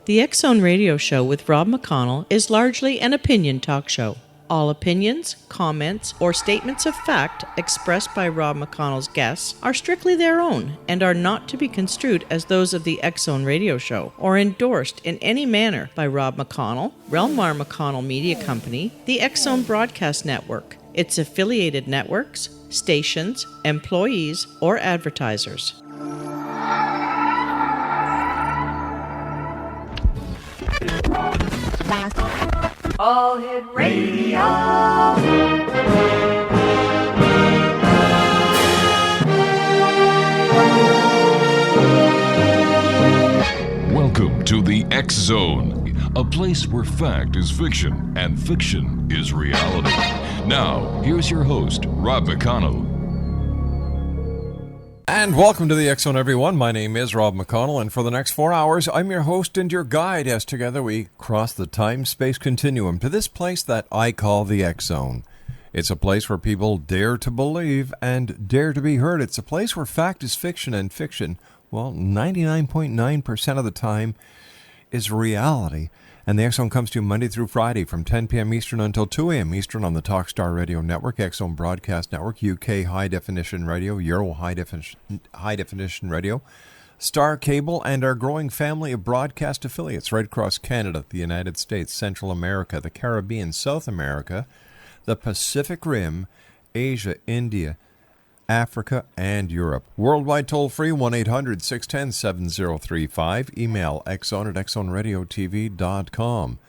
The X Zone Radio Show with Rob McConnell is largely an opinion talk show. All opinions, comments, or statements of fact expressed by Rob McConnell's guests are strictly their own and are not to be construed as those of the X Zone Radio Show or endorsed in any manner by Rob McConnell, Relmar McConnell Media Company, the X Zone Broadcast Network, its affiliated networks, stations, employees, or advertisers. All Hit Radio. Welcome to the X Zone, a place where fact is fiction and fiction is reality. Now, here's your host, Rob McConnell. And welcome to the X Zone, everyone. My name is Rob McConnell, and for the next 4 hours, I'm your host and your guide as together we cross the time-space continuum to this place that I call the X Zone. It's a place where people dare to believe and dare to be heard. It's a place where fact is fiction and fiction, well, 99.9% of the time, is reality. And the X Zone comes to you Monday through Friday from 10 p.m. Eastern until 2 a.m. Eastern on the Talkstar Radio Network, X Zone Broadcast Network, UK High Definition Radio, Euro High Definition Radio, Star Cable, and our growing family of broadcast affiliates right across Canada, the United States, Central America, the Caribbean, South America, the Pacific Rim, Asia, India, Africa, and Europe. Worldwide toll-free, 1-800-610-7035. Email xzone@xzoneradiotv.com.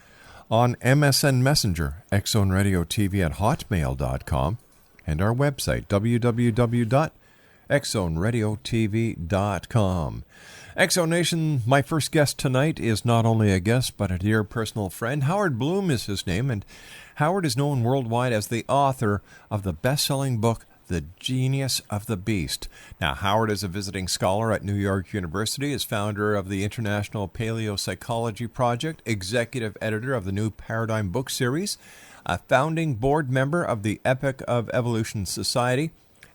On MSN Messenger, xzoneradiotv@hotmail.com. And our website, www.xzoneradiotv.com. X Zone Nation, my first guest tonight is not only a guest, but a dear personal friend. Howard Bloom is his name, and Howard is known worldwide as the author of the best-selling book, The Genius of the Beast. Now, Howard is a visiting scholar at New York University, is founder of the International Paleopsychology Project, executive editor of the New Paradigm book series, a founding board member of the Epic of Evolution Society,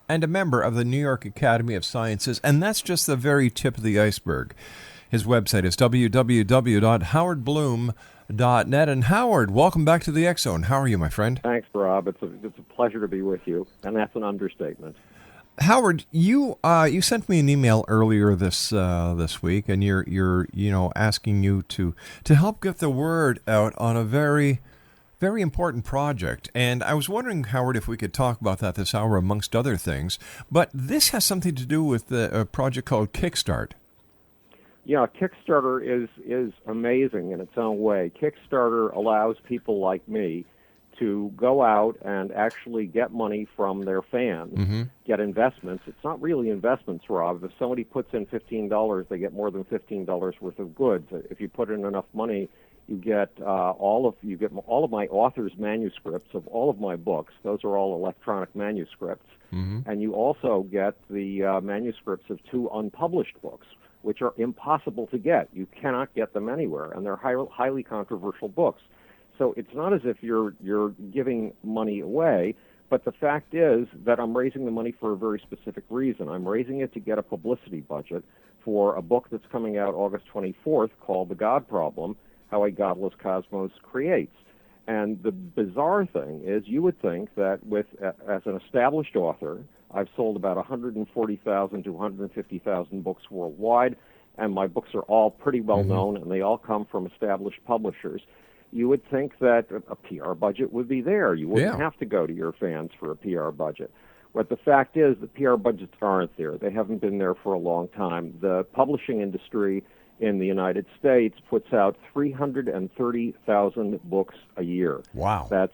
and a member of the New York Academy of Sciences. And that's just the very tip of the iceberg. His website is www.howardbloom.net. And Howard, welcome back to the X Zone. How are you, my friend? Thanks, Rob. It's a pleasure to be with you, and that's an understatement. Howard, you sent me an email earlier this week, and you're asking you to help get the word out on a very, very important project. And I was wondering, Howard, if we could talk about that this hour amongst other things. But this has something to do with a project called Kickstart. Yeah, Kickstarter is amazing in its own way. Kickstarter allows people like me to go out and actually get money from their fans, get investments. It's not really investments, Rob. If somebody puts in $15, they get more than $15 worth of goods. If you put in enough money, you get all of my authors' manuscripts of all of my books. Those are all electronic manuscripts, and you also get the manuscripts of 2 unpublished books, which are impossible to get. You cannot get them anywhere, and they're highly controversial books. So it's not as if you're giving money away, but the fact is that I'm raising the money for a very specific reason. I'm raising it to get a publicity budget for a book that's coming out August 24th called The God Problem, How a Godless Cosmos Creates. And the bizarre thing is you would think that as an established author, I've sold about 140,000 to 150,000 books worldwide, and my books are all pretty well known, and they all come from established publishers. You would think that a PR budget would be there. You wouldn't have to go to your fans for a PR budget. But the fact is the PR budgets aren't there. They haven't been there for a long time. The publishing industry in the United States puts out 330,000 books a year. Wow. That's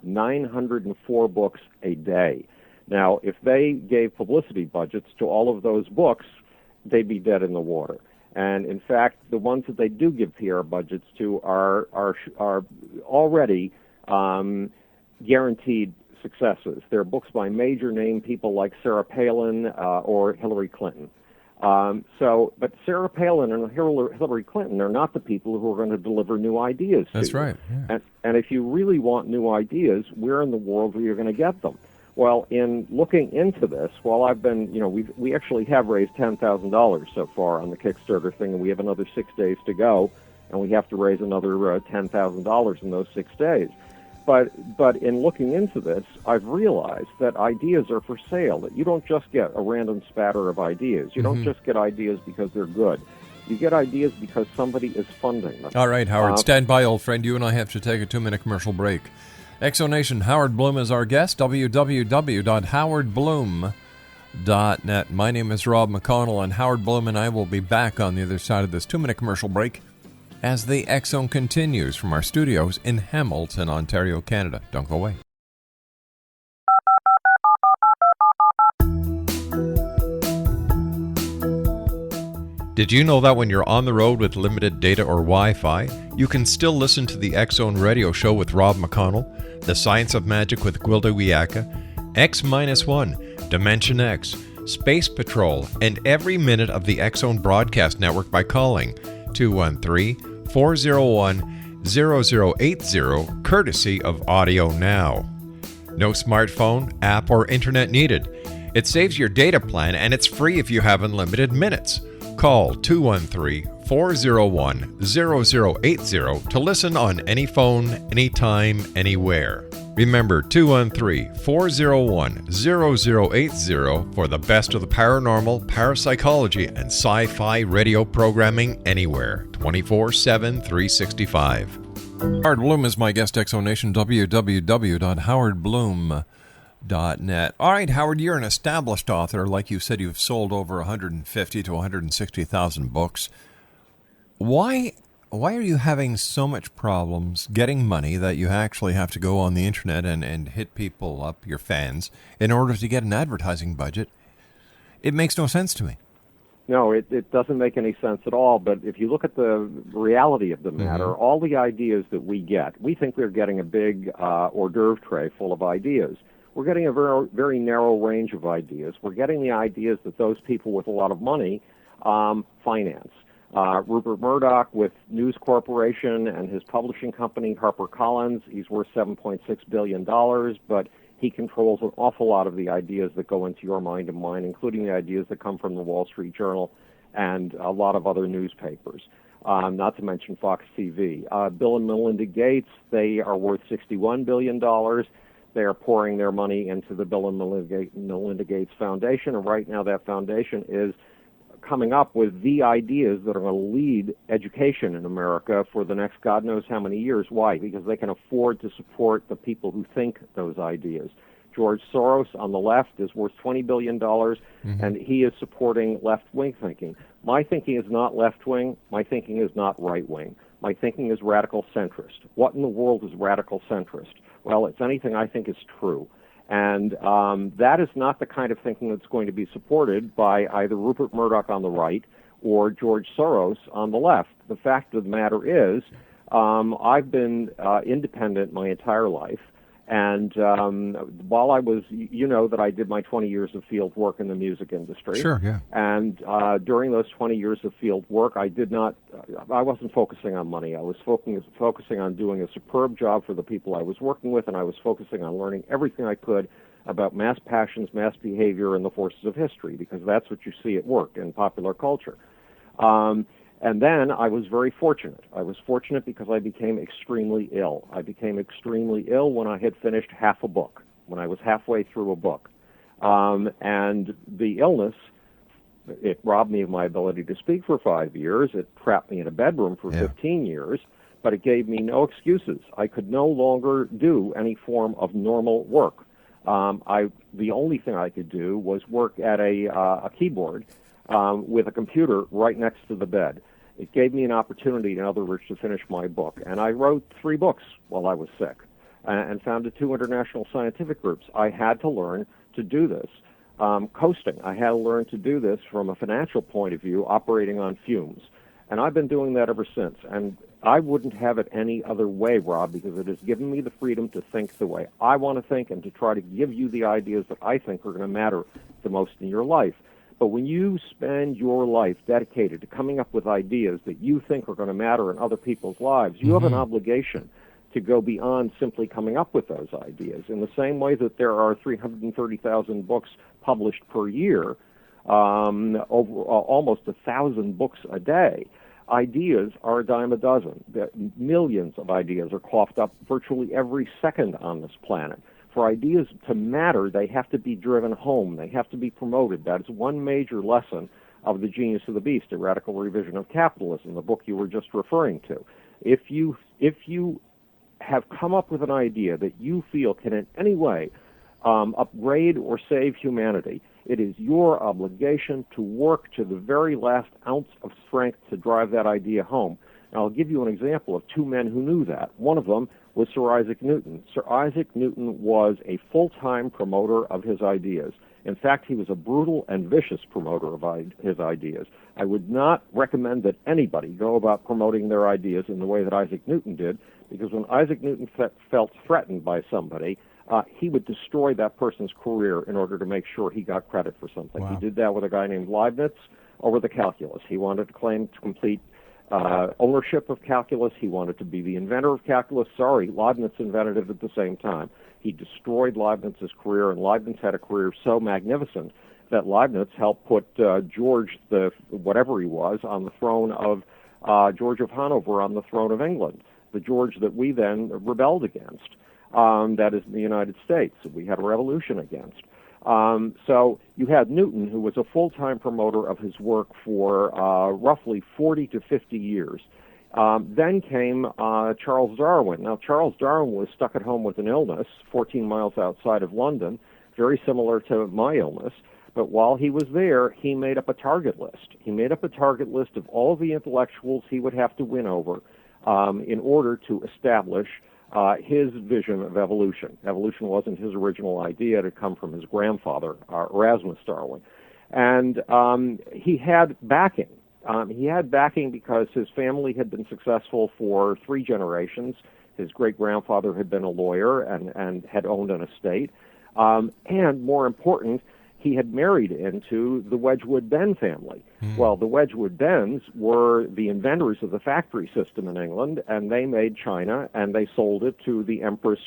904 books a day. Now, if they gave publicity budgets to all of those books, they'd be dead in the water. And in fact, the ones that they do give PR budgets to are already guaranteed successes. They're books by major name people like Sarah Palin or Hillary Clinton. But Sarah Palin and Hillary Clinton are not the people who are going to deliver new ideas to you. That's right. Yeah. And if you really want new ideas, where in the world are you going to get them? Well, in looking into this, while I've been, we actually have raised $10,000 so far on the Kickstarter thing, and we have another 6 days to go. and we have to raise another $10,000 in those 6 days. But in looking into this, I've realized that ideas are for sale, that you don't just get a random spatter of ideas. You don't just get ideas because they're good. You get ideas because somebody is funding them. All right, Howard, stand by, old friend. You and I have to take a 2-minute commercial break. Exonation, Howard Bloom is our guest, www.howardbloom.net. My name is Rob McConnell, and Howard Bloom and I will be back on the other side of this 2-minute commercial break as the X-Zone continues from our studios in Hamilton, Ontario, Canada. Don't go away. Did you know that when you're on the road with limited data or Wi-Fi, you can still listen to the X-Zone radio show with Rob McConnell, The Science of Magic with Gwilda Wiyaka, X-1, Dimension X, Space Patrol, and every minute of the X-Zone broadcast network by calling 213-401-0080, courtesy of Audio Now. No smartphone, app, or internet needed. It saves your data plan, and it's free if you have unlimited minutes. Call 213-401-0080 to listen on any phone, anytime, anywhere. Remember 213-401-0080 for the best of the paranormal, parapsychology, and sci-fi radio programming anywhere, 24/7, 365. Howard Bloom is my guest, Exonation, www.howardbloom.net. All right, Howard, you're an established author. Like you said, you've sold over 150 to 160,000 books. Why are you having so much problems getting money that you actually have to go on the internet and hit people up, your fans, in order to get an advertising budget? It makes no sense to me. No, it doesn't make any sense at all. But if you look at the reality of the matter, all the ideas that we get, we think we're getting a big hors d'oeuvre tray full of ideas. We're getting a very, very narrow range of ideas. We're getting the ideas that those people with a lot of money finance. Rupert Murdoch with News Corporation and his publishing company, HarperCollins, he's worth $7.6 billion, but he controls an awful lot of the ideas that go into your mind and mine, including the ideas that come from the Wall Street Journal and a lot of other newspapers, not to mention Fox TV. Bill and Melinda Gates, they are worth $61 billion. They are pouring their money into the Bill and Melinda Gates Foundation, and right now that foundation is coming up with the ideas that are going to lead education in America for the next God knows how many years. Why? Because they can afford to support the people who think those ideas. George Soros on the left is worth $20 billion, and he is supporting left-wing thinking. My thinking is not left-wing. My thinking is not right-wing. My thinking is radical centrist. What in the world is radical centrist? Well, it's anything I think is true. And that is not the kind of thinking that's going to be supported by either Rupert Murdoch on the right or George Soros on the left. The fact of the matter is, I've been independent my entire life. And while I was, you know, that I did my 20 years of field work in the music industry. Sure, yeah. And during those 20 years of field work, I wasn't focusing on money. I was focusing on doing a superb job for the people I was working with, and I was focusing on learning everything I could about mass passions, mass behavior, and the forces of history, because that's what you see at work in popular culture. And then I was very fortunate. I was fortunate because I became extremely ill. I became extremely ill when I had finished half a book, when I was halfway through a book. And the illness, it robbed me of my ability to speak for 5 years. It trapped me in a bedroom for 15 years, but it gave me no excuses. I could no longer do any form of normal work. The only thing I could do was work at a keyboard with a computer right next to the bed. It gave me an opportunity, in other words, to finish my book. And I wrote 3 books while I was sick and founded 2 international scientific groups. I had to learn to do this. Coasting, I had to learn to do this from a financial point of view, operating on fumes. And I've been doing that ever since. And I wouldn't have it any other way, Rob, because it has given me the freedom to think the way I want to think and to try to give you the ideas that I think are going to matter the most in your life. But when you spend your life dedicated to coming up with ideas that you think are going to matter in other people's lives, you have an obligation to go beyond simply coming up with those ideas. In the same way that there are 330,000 books published per year, over almost 1,000 books a day, ideas are a dime a dozen. Millions of ideas are coughed up virtually every second on this planet. For ideas to matter, they have to be driven home. They have to be promoted. That is one major lesson of The Genius of the Beast, A Radical Revision of Capitalism, the book you were just referring to. If you have come up with an idea that you feel can in any way upgrade or save humanity, it is your obligation to work to the very last ounce of strength to drive that idea home. And I'll give you an example of two men who knew that. One of them was Sir Isaac Newton. Sir Isaac Newton was a full-time promoter of his ideas. In fact, he was a brutal and vicious promoter of his ideas. I would not recommend that anybody go about promoting their ideas in the way that Isaac Newton did, because when Isaac Newton felt threatened by somebody, he would destroy that person's career in order to make sure he got credit for something. Wow. He did that with a guy named Leibniz over the calculus. He wanted to claim complete ownership of calculus. He wanted to be the inventor of calculus. Sorry, Leibniz invented it at the same time. He destroyed Leibniz's career, and Leibniz had a career so magnificent that Leibniz helped put George, the whatever he was, on the throne of George of Hanover on the throne of England, the George that we then rebelled against. That is in the United States. We had a revolution against. So you had Newton, who was a full-time promoter of his work for roughly 40 to 50 years. Then came Charles Darwin. Now, Charles Darwin was stuck at home with an illness 14 miles outside of London, very similar to my illness. But while he was there, he made up a target list. He made up a target list of all the intellectuals he would have to win over in order to establish his vision of evolution. Evolution wasn't his original idea. It had come from his grandfather, Erasmus Darwin. And he had backing. He had backing because his family had been successful for 3 generations. His great-grandfather had been a lawyer and had owned an estate. And more important, he had married into the Wedgwood Ben family. Well, the Wedgwood Bens were the inventors of the factory system in England, and they made china, and they sold it to the Empress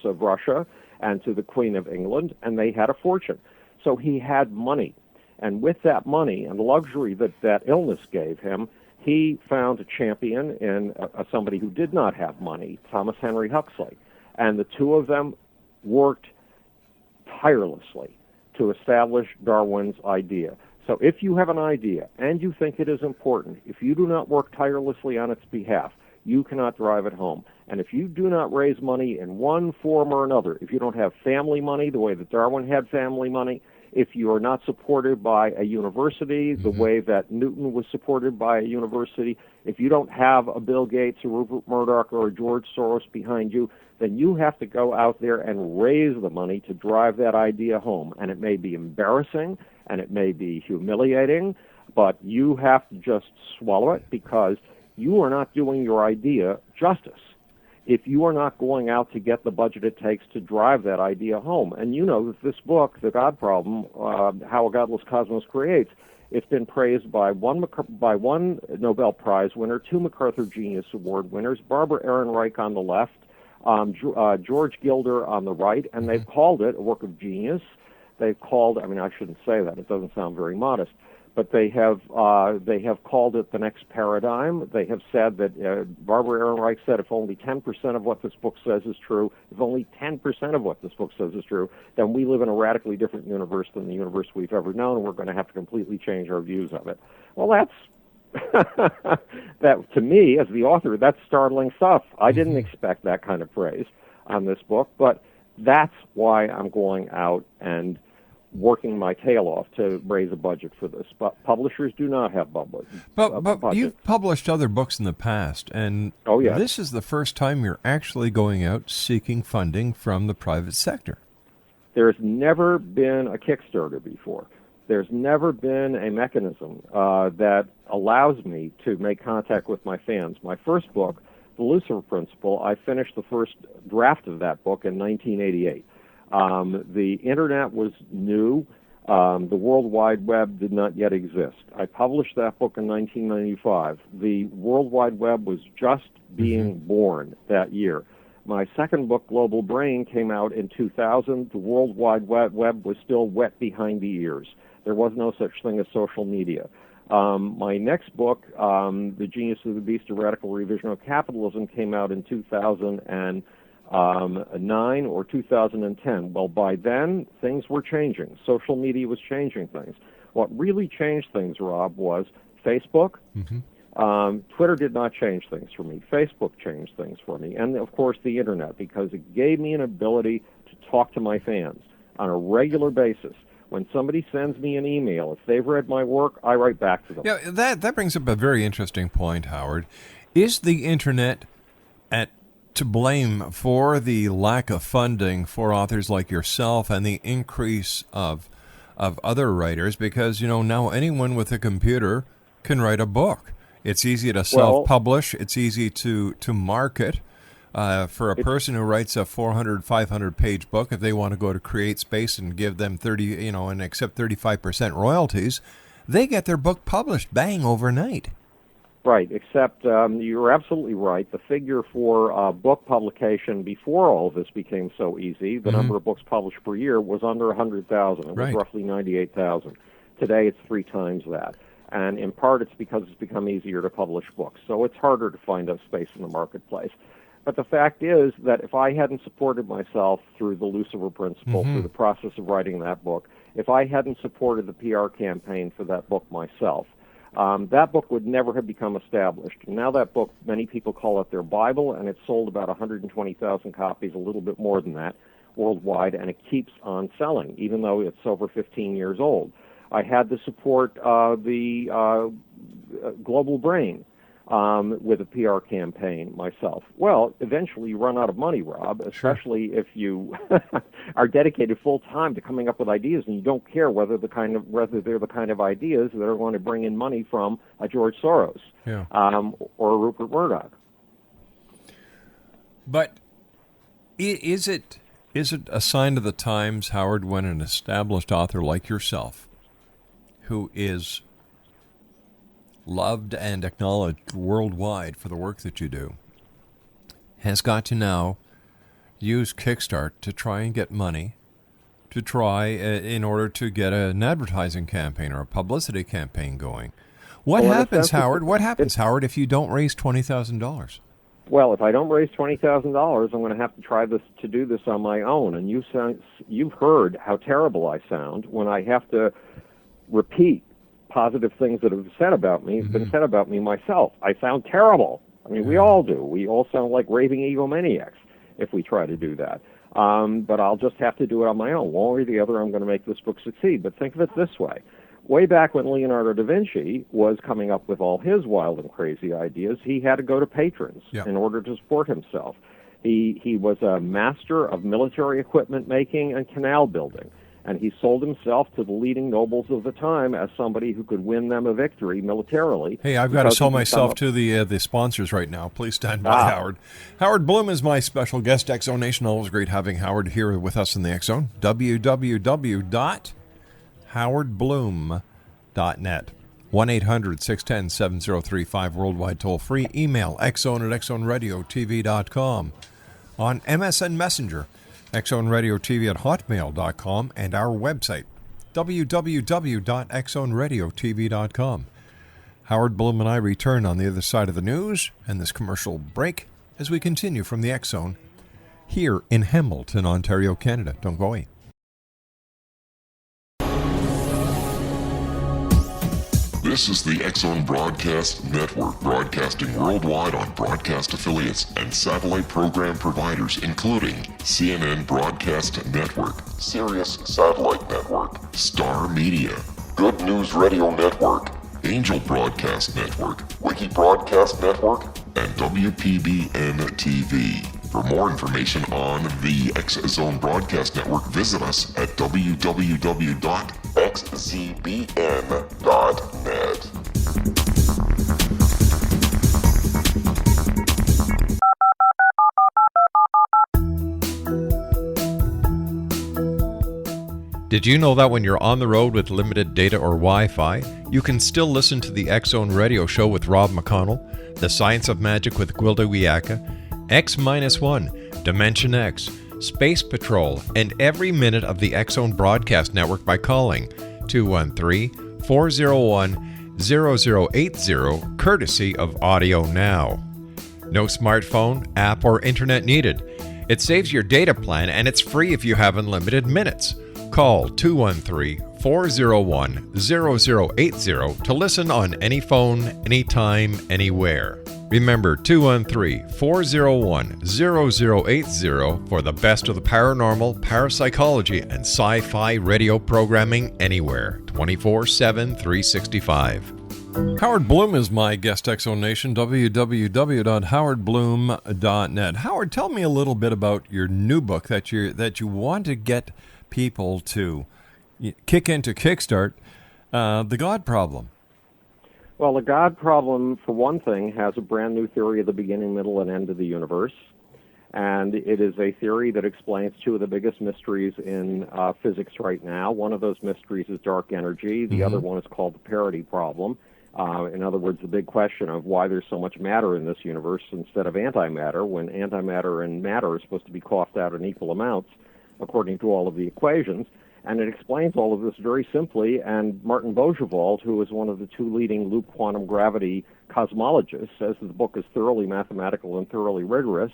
of Russia and to the Queen of England, and they had a fortune. So he had money. And with that money and the luxury that illness gave him, he found a champion in somebody who did not have money, Thomas Henry Huxley. And the two of them worked tirelessly to establish Darwin's idea. So if you have an idea and you think it is important, if you do not work tirelessly on its behalf, you cannot drive it home. And if you do not raise money in one form or another, if you don't have family money the way that Darwin had family money, if you are not supported by a university the way that Newton was supported by a university, if you don't have a Bill Gates, a Rupert Murdoch, or a George Soros behind you, then you have to go out there and raise the money to drive that idea home. And it may be embarrassing, and it may be humiliating, but you have to just swallow it because you are not doing your idea justice if you are not going out to get the budget it takes to drive that idea home. And you know that this book, The God Problem, How a Godless Cosmos Creates, it's been praised by one Nobel Prize winner, 2 MacArthur Genius Award winners, Barbara Ehrenreich on the left, George Gilder on the right, and they've called it a work of genius. They've called, I mean, I shouldn't say that, it doesn't sound very modest, but they have called it the next paradigm. They have said that Barbara Ehrenreich said if only 10% of what this book says is true, if only 10% of what this book says is true, then we live in a radically different universe than the universe we've ever known, and we're going to have to completely change our views of it. Well, that to me, as the author, that's startling stuff. I didn't expect that kind of praise on this book, but that's why I'm going out and working my tail off to raise a budget for this. But publishers do not have budget. But you've published other books in the past, and this is the first time you're actually going out seeking funding from the private sector. There's never been a Kickstarter before. There's never been a mechanism that allows me to make contact with my fans. My first book, The Lucifer Principle, I finished the first draft of that book in 1988. The Internet was new. The World Wide Web did not yet exist. I published that book in 1995. The World Wide Web was just being born that year. My second book, Global Brain, came out in 2000. The World Wide Web was still wet behind the ears. There was no such thing as social media. My next book, The Genius of the Beast, A Radical Revision of Capitalism, came out in 2009 or 2010. Well, by then, things were changing. Social media was changing things. What really changed things, Rob, was Facebook. Twitter did not change things for me. Facebook changed things for me. And, of course, the Internet, because it gave me an ability to talk to my fans on a regular basis. When somebody sends me an email, if they've read my work, I write back to them. Yeah, that brings up a very interesting point, Howard. Is the Internet to blame for the lack of funding for authors like yourself and the increase of other writers? Because, now anyone with a computer can write a book. It's easy to self-publish. It's easy to market. For a person who writes a 400, 500-page book, if they want to go to CreateSpace and give them 30, and accept 35% royalties, they get their book published, bang, overnight. Right, except you're absolutely right. The figure for book publication before all of this became so easy, the number of books published per year was under 100,000. It was roughly 98,000. Today it's 3 times that. And in part it's because it's become easier to publish books. So it's harder to find a space in the marketplace. But the fact is that if I hadn't supported myself through the Lucifer Principle, through the process of writing that book, if I hadn't supported the PR campaign for that book myself, that book would never have become established. Now that book, many people call it their Bible, and it's sold about 120,000 copies, a little bit more than that, worldwide, and it keeps on selling, even though it's over 15 years old. I had to support the Global Brain with a PR campaign myself. Well, eventually you run out of money, Rob, especially if you are dedicated full time to coming up with ideas and you don't care whether they're the kind of ideas that are going to bring in money from George Soros or Rupert Murdoch. But is it a sign of the times, Howard, when an established author like yourself, who is loved and acknowledged worldwide for the work that you do, has got to now use Kickstart to try and get money, to try in order to get an advertising campaign or a publicity campaign going? What happens, Howard? What happens, Howard, if you don't raise $20,000? Well, if I don't raise $20,000, I'm going to have to try to do this on my own. And you've heard how terrible I sound when I have to repeat positive things that have said about me, been said about me myself. I sound terrible. I mean, we all do. We all sound like raving egomaniacs if we try to do that. But I'll just have to do it on my own. One way or the other, I'm going to make this book succeed. But think of it this way. Way back when Leonardo da Vinci was coming up with all his wild and crazy ideas, he had to go to patrons in order to support himself. He was a master of military equipment making and canal building. And he sold himself to the leading nobles of the time as somebody who could win them a victory militarily. Hey, I've got to sell myself to the sponsors right now. Please stand by, Howard. Howard Bloom is my special guest. X Zone Nation, always great having Howard here with us in the X Zone. www.howardbloom.net. 1-800-610-7035, worldwide toll free. Email xzone@xzoneradiotv.com. On MSN Messenger, xzoneradiotv@hotmail.com, and our website, www.xzoneradiotv.com. Howard Bloom and I return on the other side of the news and this commercial break as we continue from the X Zone here in Hamilton, Ontario, Canada. Don't go away. This is the X Zone Broadcast Network, broadcasting worldwide on broadcast affiliates and satellite program providers, including CNN Broadcast Network, Sirius Satellite Network, Star Media, Good News Radio Network, Angel Broadcast Network, Wiki Broadcast Network, and WPBN TV. For more information on the X Zone Broadcast Network, visit us at www.xzbn.net. Did you know that when you're on the road with limited data or Wi-Fi, you can still listen to the X Zone Radio Show with Rob McConnell, The Science of Magic with Gwilda Wiyaka, X-1, Dimension X, Space Patrol, and every minute of the X Zone Broadcast Network by calling 213-401 courtesy of Audio Now. No smartphone, app, or internet needed. It saves your data plan and it's free if you have unlimited minutes. Call 213-401-0080 to listen on any phone, anytime, anywhere. Remember 213-401-0080 for the best of the paranormal, parapsychology, and sci-fi radio programming anywhere, 24/7, 365. Howard Bloom is my guest, Exo Nation, www.howardbloom.net. Howard, tell me a little bit about your new book that you want to get people to kick into Kickstart, The God Problem. Well, the God problem, for one thing, has a brand new theory of the beginning, middle, and end of the universe. And it is a theory that explains two of the biggest mysteries in physics right now. One of those mysteries is dark energy. The other one is called the parity problem. In other words, the big question of why there's so much matter in this universe instead of antimatter, when antimatter and matter are supposed to be coughed out in equal amounts, according to all of the equations. And it explains all of this very simply, and Martin Bourgeois, who is one of the two leading loop quantum gravity cosmologists, says that the book is thoroughly mathematical and thoroughly rigorous,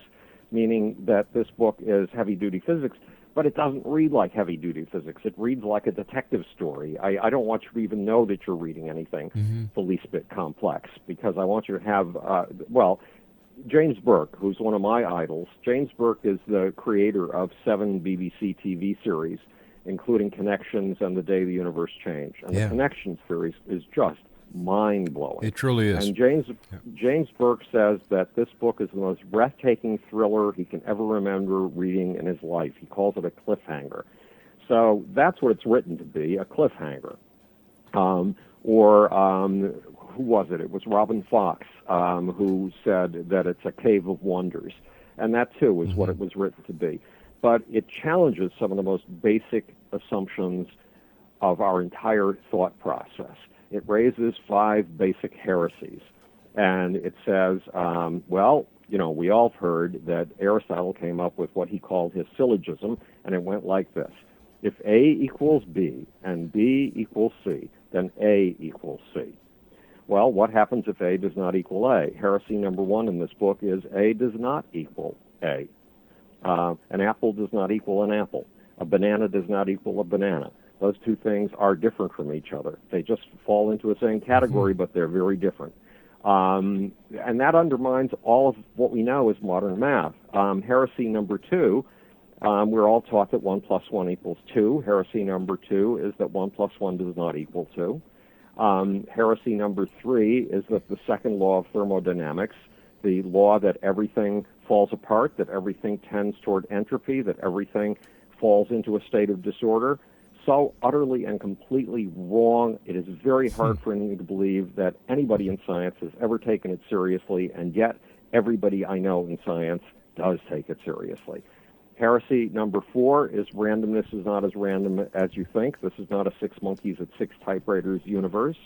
meaning that this book is heavy-duty physics, but it doesn't read like heavy-duty physics. It reads like a detective story. I don't want you to even know that you're reading anything the least bit complex, because I want you to have, James Burke, who's one of my idols. James Burke is the creator of 7 BBC TV series, including Connections and The Day the Universe Changed. And the Connections series is just mind-blowing. It truly is. And James Burke says that this book is the most breathtaking thriller he can ever remember reading in his life. He calls it a cliffhanger. So that's what it's written to be, a cliffhanger. Who was it? It was Robin Fox who said that it's a cave of wonders. And that, too, is what it was written to be. But it challenges some of the most basic assumptions of our entire thought process. It raises 5 basic heresies. And it says, we all heard that Aristotle came up with what he called his syllogism, and it went like this. If A equals B and B equals C, then A equals C. Well, what happens if A does not equal A? Heresy number 1 in this book is A does not equal A. An apple does not equal an apple. A banana does not equal a banana. Those two things are different from each other. They just fall into the same category, but they're very different. And that undermines all of what we know as modern math. Heresy number 2, we're all taught that 1 plus 1 equals 2. Heresy number 2 is that 1 plus 1 does not equal 2. Heresy number 3 is that the second law of thermodynamics, the law that everything falls apart, that everything tends toward entropy, that everything falls into a state of disorder, so utterly and completely wrong. It is very hard for anyone to believe that anybody in science has ever taken it seriously, and yet everybody I know in science does take it seriously. Heresy number 4 is randomness is not as random as you think. This is not a 6 monkeys at 6 typewriters universe.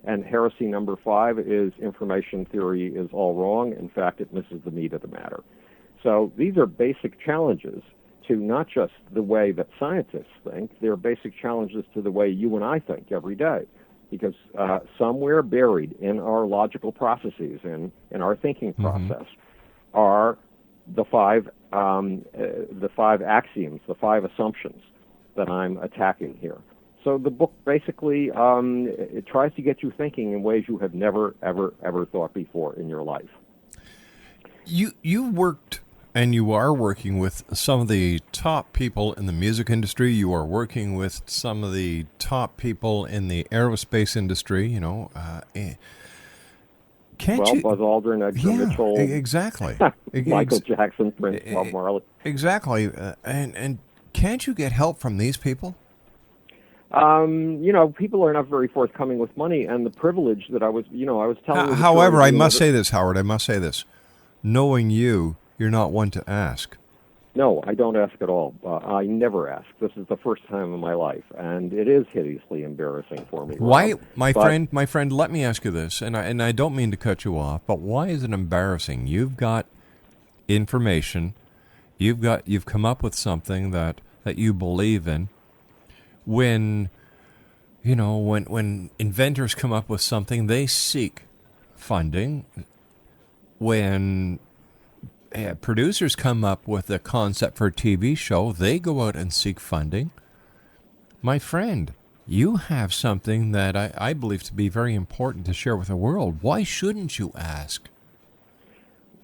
And heresy number 5 is information theory is all wrong. In fact, it misses the meat of the matter. So these are basic challenges to not just the way that scientists think, they're basic challenges to the way you and I think every day. Because somewhere buried in our logical processes, in our thinking process, are the 5 axioms, the 5 assumptions that I'm attacking here. So the book basically it tries to get you thinking in ways you have never, ever, ever thought before in your life. You worked and you are working with some of the top people in the music industry. You are working with some of the top people in the aerospace industry. Can't you? Buzz Aldrin, Edgar Mitchell, exactly. Michael Jackson, Prince, Bob Marley. Exactly, and can't you get help from these people? People are not very forthcoming with money, and the privilege that I was telling you. However, I must say this, Howard. I must say this. Knowing you, you're not one to ask. No, I don't ask at all. I never ask. This is the first time in my life, and it is hideously embarrassing for me. Why, my friend? Let me ask you this, and I don't mean to cut you off, but why is it embarrassing? You've got information. You've come up with something that you believe in. When when inventors come up with something, they seek funding. When producers come up with a concept for a TV show, they go out and seek funding. My friend, you have something that I believe to be very important to share with the world. Why shouldn't you ask?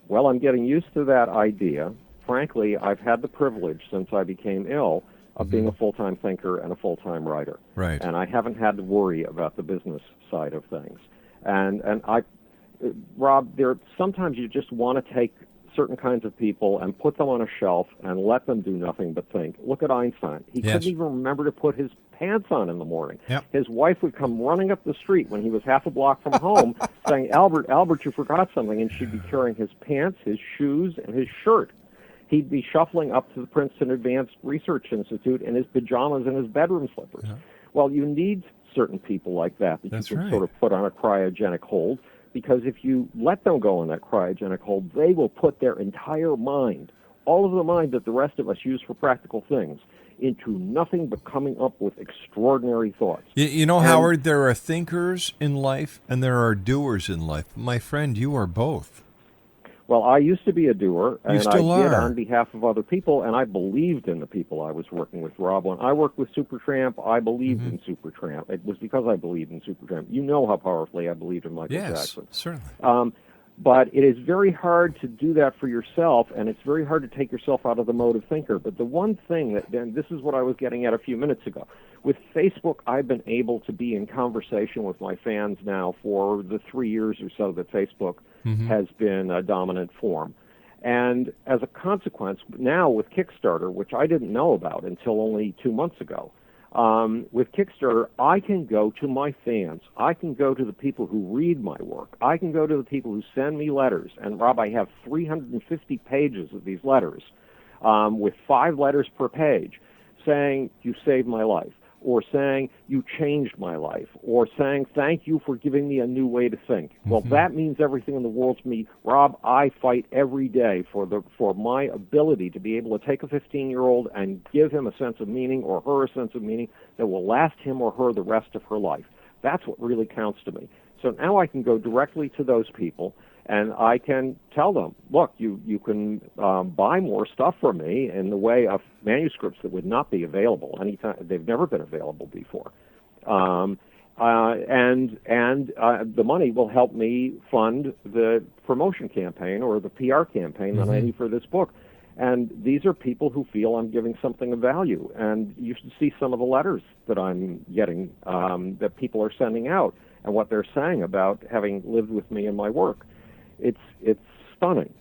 Well, I'm getting used to that idea. Frankly, I've had the privilege since I became ill of being a full-time thinker and a full-time writer. Right. And I haven't had to worry about the business side of things. And Rob, sometimes you just want to take certain kinds of people and put them on a shelf and let them do nothing but think. Look at Einstein. He couldn't even remember to put his pants on in the morning. Yep. His wife would come running up the street when he was half a block from home saying, Albert, you forgot something, and she'd be carrying his pants, his shoes, and his shirt. He'd be shuffling up to the Princeton Advanced Research Institute in his pajamas and his bedroom slippers. Yeah. Well, you need certain people like that you can sort of put on a cryogenic hold, because if you let them go on that cryogenic hold, they will put their entire mind, all of the mind that the rest of us use for practical things, into nothing but coming up with extraordinary thoughts. Howard, there are thinkers in life and there are doers in life. My friend, you are both. Well, I used to be a doer, and I did are. on behalf of other people, and I believed in the people I was working with, Rob. When I worked with Supertramp, I believed in Supertramp. It was because I believed in Supertramp. You know how powerfully I believed in Michael Jackson. Yes, certainly. But it is very hard to do that for yourself, and it's very hard to take yourself out of the mode of thinker. But the one thing and this is what I was getting at a few minutes ago. With Facebook, I've been able to be in conversation with my fans now for the 3 years or so that Facebook has been a dominant form. And as a consequence, now with Kickstarter, which I didn't know about until only 2 months ago, with Kickstarter, I can go to my fans. I can go to the people who read my work. I can go to the people who send me letters. And, Rob, I have 350 pages of these letters with 5 letters per page saying, you saved my life, or saying, you changed my life, or saying, thank you for giving me a new way to think. Well, that means everything in the world to me. Rob, I fight every day for my ability to be able to take a 15-year-old and give him a sense of meaning, or her a sense of meaning that will last him or her the rest of her life. That's what really counts to me. So now I can go directly to those people, and I can tell them, look, you can buy more stuff from me in the way of manuscripts that would not be available anytime. They've never been available before. And the money will help me fund the promotion campaign or the PR campaign that I need for this book. And these are people who feel I'm giving something of value. And you should see some of the letters that I'm getting, that people are sending out, and what they're saying about having lived with me in my work. It's stunning.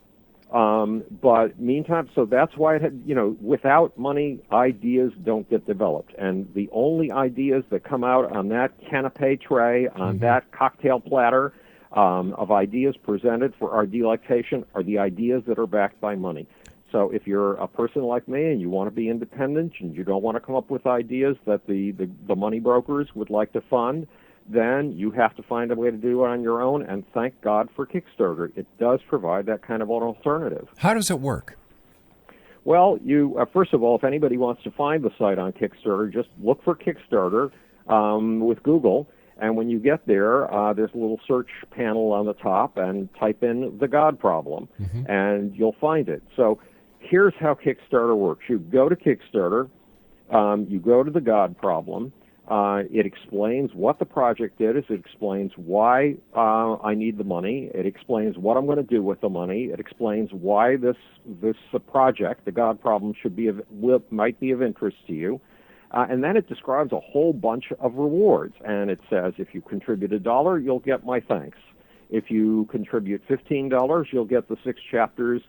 But meantime, so that's why it had, without money, ideas don't get developed. And the only ideas that come out on that canapé tray, on that cocktail platter of ideas presented for our delectation are the ideas that are backed by money. So if you're a person like me and you want to be independent and you don't want to come up with ideas that the money brokers would like to fund, then you have to find a way to do it on your own, and thank God for Kickstarter. It does provide that kind of an alternative. How does it work? Well, first of all, if anybody wants to find the site on Kickstarter, just look for Kickstarter with Google, and when you get there, there's a little search panel on the top, and type in The God Problem, and you'll find it. So here's how Kickstarter works. You go to Kickstarter, you go to The God Problem. It explains what the project is. It explains why I need the money. It explains what I'm going to do with the money. It explains why this project, the God Problem, might be of interest to you. And then it describes a whole bunch of rewards. And it says, if you contribute $1, you'll get my thanks. If you contribute $15, you'll get the 6 chapters,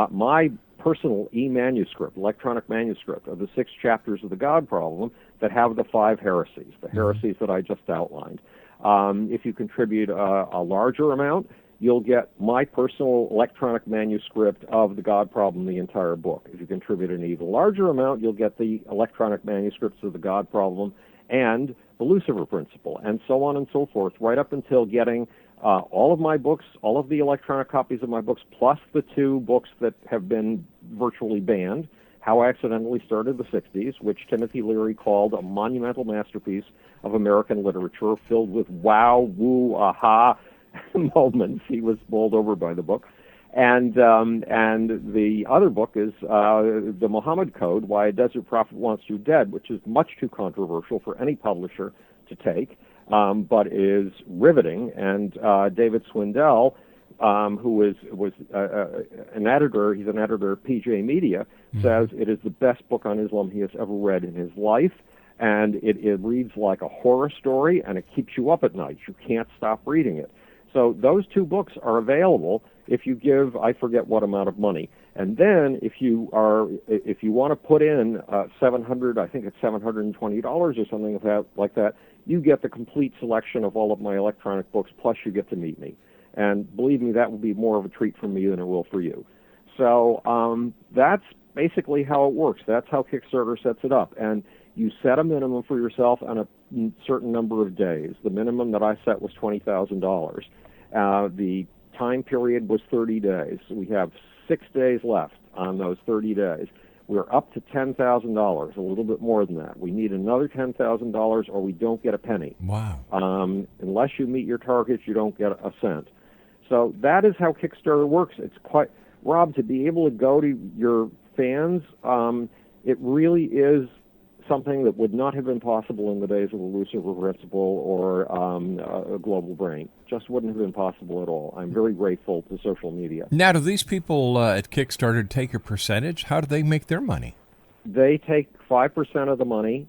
my personal e-manuscript, electronic manuscript of the 6 chapters of the God Problem that have the 5 heresies, the heresies that I just outlined. If you contribute a larger amount, you'll get my personal electronic manuscript of the God Problem, the entire book. If you contribute an even larger amount, you'll get the electronic manuscripts of the God Problem and the Lucifer Principle, and so on and so forth, right up until getting all of my books, all of the electronic copies of my books, plus the 2 books that have been virtually banned, How I Accidentally Started the 60s, which Timothy Leary called a monumental masterpiece of American literature, filled with wow, woo, aha moments. He was bowled over by the book. And the other book is The Muhammad Code, Why a Desert Prophet Wants You Dead, which is much too controversial for any publisher to take, but is riveting. And David Swindell, who was an editor, he's an editor at PJ Media, says it is the best book on Islam he has ever read in his life. And it reads like a horror story, and it keeps you up at night. You can't stop reading it. So those two books are available if you give, I forget what amount of money. And then if you want to put in $700, I think it's $720 or something like that, you get the complete selection of all of my electronic books, plus you get to meet me. And believe me, that will be more of a treat for me than it will for you. So that's basically how it works. That's how Kickstarter sets it up. And you set a minimum for yourself on a certain number of days. The minimum that I set was $20,000. The time period was 30 days. We have 6 days left on those 30 days. We're up to $10,000, a little bit more than that. We need another $10,000 or we don't get a penny. Wow. Unless you meet your targets, you don't get a cent. So that is how Kickstarter works. It's quite, Rob, to be able to go to your fans, it really is something that would not have been possible in the days of the Lucifer Principle or a Global Brain. Just wouldn't have been possible at all. I'm very grateful to social media. Now, do these people at Kickstarter take a percentage? How do they make their money? They take 5% of the money,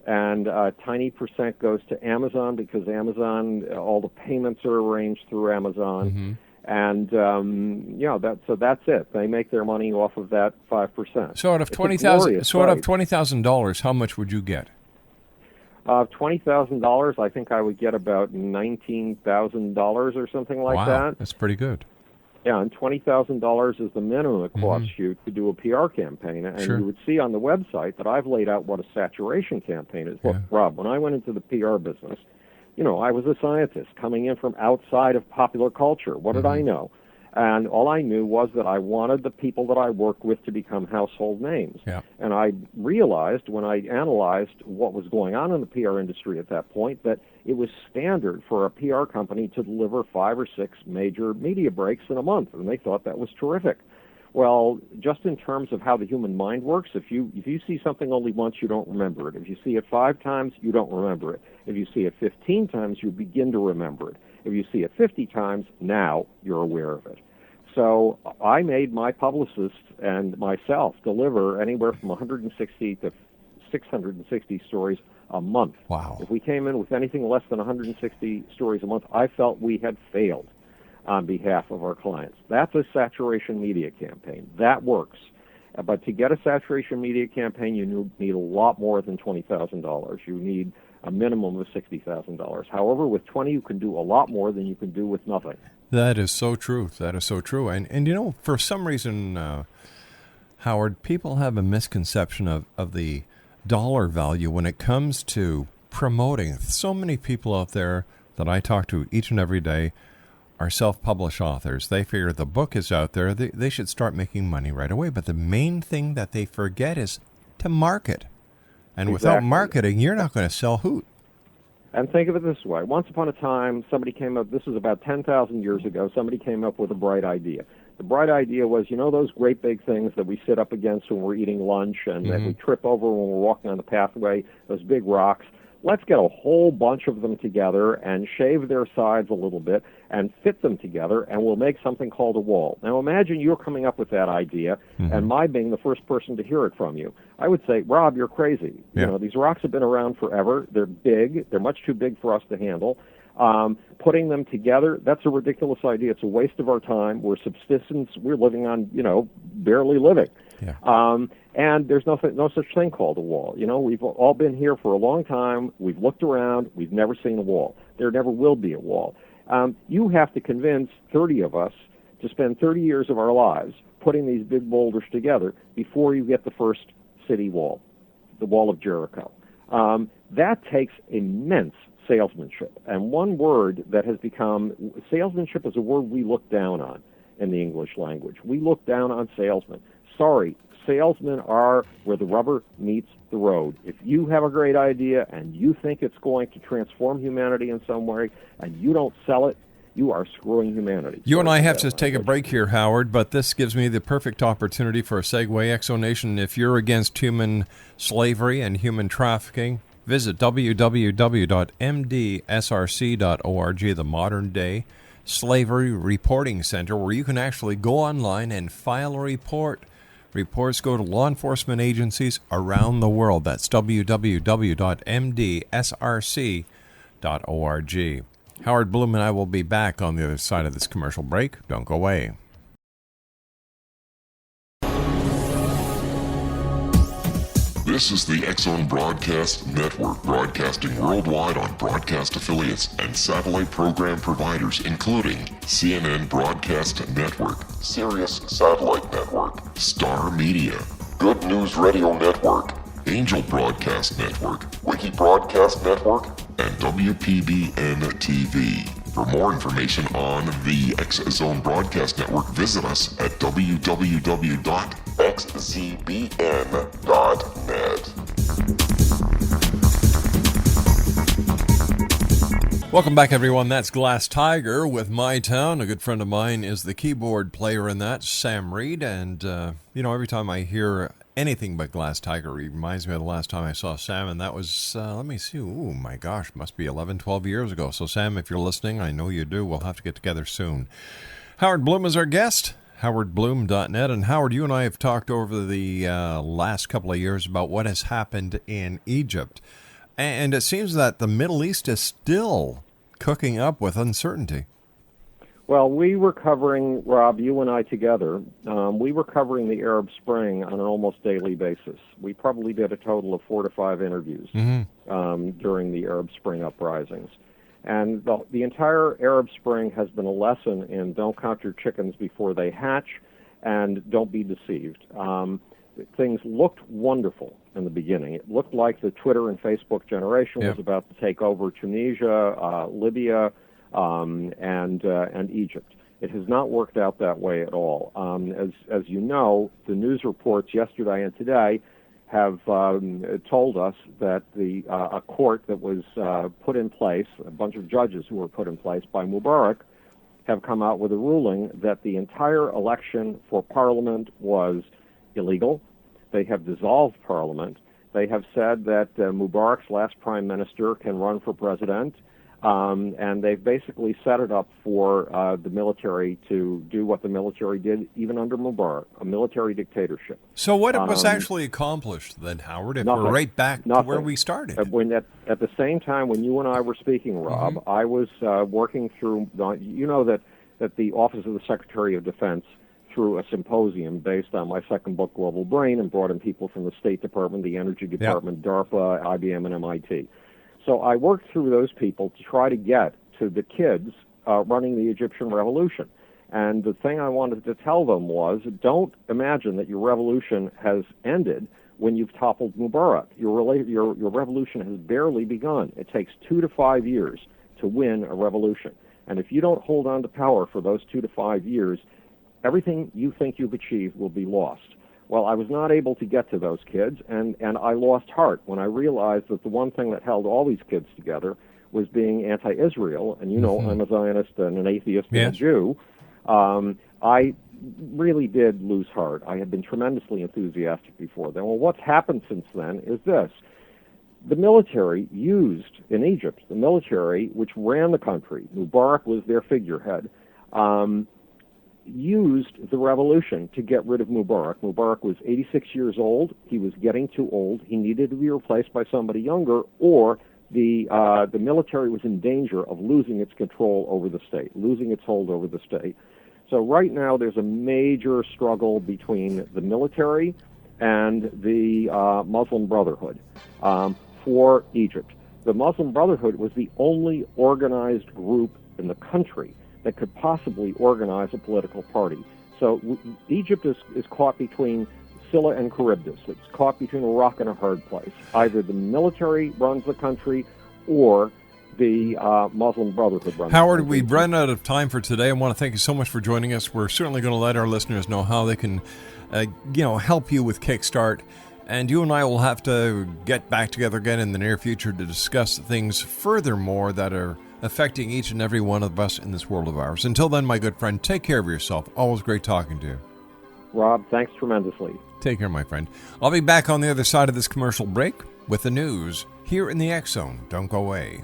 and a tiny percent goes to Amazon because Amazon, all the payments are arranged through Amazon. Mm-hmm. And so that's it. They make their money off of that 5%. So out of $20,000, how much would you get? $20,000, I think I would get about $19,000 or something like that. Wow, that's pretty good. Yeah, and $20,000 is the minimum it costs you to do a PR campaign. And you would see on the website that I've laid out what a saturation campaign is. Look, Rob, when I went into the PR business, I was a scientist coming in from outside of popular culture. What did I know? And all I knew was that I wanted the people that I worked with to become household names. Yeah. And I realized when I analyzed what was going on in the PR industry at that point that it was standard for a PR company to deliver 5 or 6 major media breaks in a month, and they thought that was terrific. Well, just in terms of how the human mind works, if you see something only once, you don't remember it. If you see it 5 times, you don't remember it. If you see it 15 times, you begin to remember it. If you see it 50 times, now you're aware of it. So I made my publicists and myself deliver anywhere from 160 to 660 stories a month. Wow. If we came in with anything less than 160 stories a month, I felt we had failed on behalf of our clients. That's a saturation media campaign. That works. But to get a saturation media campaign, you need a lot more than $20,000. You need a minimum of $60,000. However, with 20, you can do a lot more than you can do with nothing. That is so true. That is so true. And for some reason, Howard, people have a misconception of the dollar value when it comes to promoting. So many people out there that I talk to each and every day are self-published authors. They figure the book is out there, they should start making money right away. But the main thing that they forget is to market. And without marketing, you're not going to sell hoot. And think of it this way. Once upon a time, somebody came up, this was about 10,000 years ago, somebody came up with a bright idea. The bright idea was, those great big things that we sit up against when we're eating lunch and that we trip over when we're walking on the pathway, those big rocks. Let's get a whole bunch of them together and shave their sides a little bit and fit them together, and we'll make something called a wall. Now imagine you're coming up with that idea and my being the first person to hear it from you. I would say, Rob, you're crazy. Yeah. These rocks have been around forever. They're big. They're much too big for us to handle. Putting them together, that's a ridiculous idea. It's a waste of our time. We're subsistence. We're living on, barely living. Yeah. And there's no such thing called a wall. We've all been here for a long time. We've looked around. We've never seen a wall. There never will be a wall. You have to convince 30 of us to spend 30 years of our lives putting these big boulders together before you get the first city wall, the Wall of Jericho. That takes immense salesmanship. And one word that has become, salesmanship is a word we look down on in the English language. We look down on salesmen. Sorry, salesmen are where the rubber meets the road. If you have a great idea and you think it's going to transform humanity in some way and you don't sell it, you are screwing humanity. You and I have to take a break here, Howard, but this gives me the perfect opportunity for a segue. Exonation, if you're against human slavery and human trafficking, visit www.mdsrc.org, the modern day slavery reporting center, where you can actually go online and file a report. Reports go to law enforcement agencies around the world. That's www.mdsrc.org. Howard Bloom and I will be back on the other side of this commercial break. Don't go away. This is the X-Zone Broadcast Network, broadcasting worldwide on broadcast affiliates and satellite program providers, including CNN Broadcast Network, Sirius Satellite Network, Star Media, Good News Radio Network, Angel Broadcast Network, Wiki Broadcast Network, and WPBN TV. For more information on the X-Zone Broadcast Network, visit us at www.xzbn.net. Welcome back, everyone. That's Glass Tiger with My Town. A good friend of mine is the keyboard player in that, Sam Reed. And, every time I hear anything but Glass Tiger, it reminds me of the last time I saw Sam, and that was, let me see, oh my gosh, must be 11, 12 years ago. So, Sam, if you're listening, I know you do, we'll have to get together soon. Howard Bloom is our guest, howardbloom.net. And, Howard, you and I have talked over the last couple of years about what has happened in Egypt. And it seems that the Middle East is still cooking up with uncertainty. Well, we were covering, Rob, you and I together, we were covering the Arab Spring on an almost daily basis. We probably did a total of 4 to 5 interviews during the Arab Spring uprisings. And the entire Arab Spring has been a lesson in don't count your chickens before they hatch and don't be deceived. Things looked wonderful in the beginning. It looked like the Twitter and Facebook generation was about to take over Tunisia, Libya, and Egypt. It has not worked out that way at all. As you know, the news reports yesterday and today have told us that a court that was put in place, a bunch of judges who were put in place by Mubarak, have come out with a ruling that the entire election for Parliament was illegal. They have dissolved Parliament. They have said that Mubarak's last prime minister can run for president. And they've basically set it up for the military to do what the military did even under Mubarak, a military dictatorship. So what was actually accomplished then, Howard, if we're right back to where we started? When at the same time when you and I were speaking, Rob, I was working through, that the Office of the Secretary of Defense through a symposium based on my second book, Global Brain, and brought in people from the State Department, the Energy Department, DARPA, IBM, and MIT. So I worked through those people to try to get to the kids running the Egyptian revolution. And the thing I wanted to tell them was, don't imagine that your revolution has ended when you've toppled Mubarak. Your revolution has barely begun. It takes 2 to 5 years to win a revolution. And if you don't hold on to power for those 2 to 5 years, everything you think you've achieved will be lost. Well, I was not able to get to those kids, and I lost heart when I realized that the one thing that held all these kids together was being anti-Israel, and I'm a Zionist and an atheist and a Jew. I really did lose heart. I had been tremendously enthusiastic before then. Well, what's happened since then is this. The military used, in Egypt, the military, which ran the country, Mubarak was their figurehead, used the revolution to get rid of Mubarak. Mubarak was 86 years old. He was getting too old. He needed to be replaced by somebody younger, or the military was in danger of losing its control over the state, losing its hold over the state. So right now there's a major struggle between the military and the Muslim Brotherhood for Egypt. The Muslim Brotherhood was the only organized group in the country that could possibly organize a political party. So Egypt is caught between Scylla and Charybdis. It's caught between a rock and a hard place. Either the military runs the country or the Muslim Brotherhood runs. Howard, we've run out of time for today. I want to thank you so much for joining us. We're certainly going to let our listeners know how they can, help you with Kickstart. And you and I will have to get back together again in the near future to discuss things furthermore that are affecting each and every one of us in this world of ours. Until then, my good friend, take care of yourself. Always great talking to you. Rob, thanks tremendously. Take care, my friend. I'll be back on the other side of this commercial break with the news here in the X Zone. Don't go away.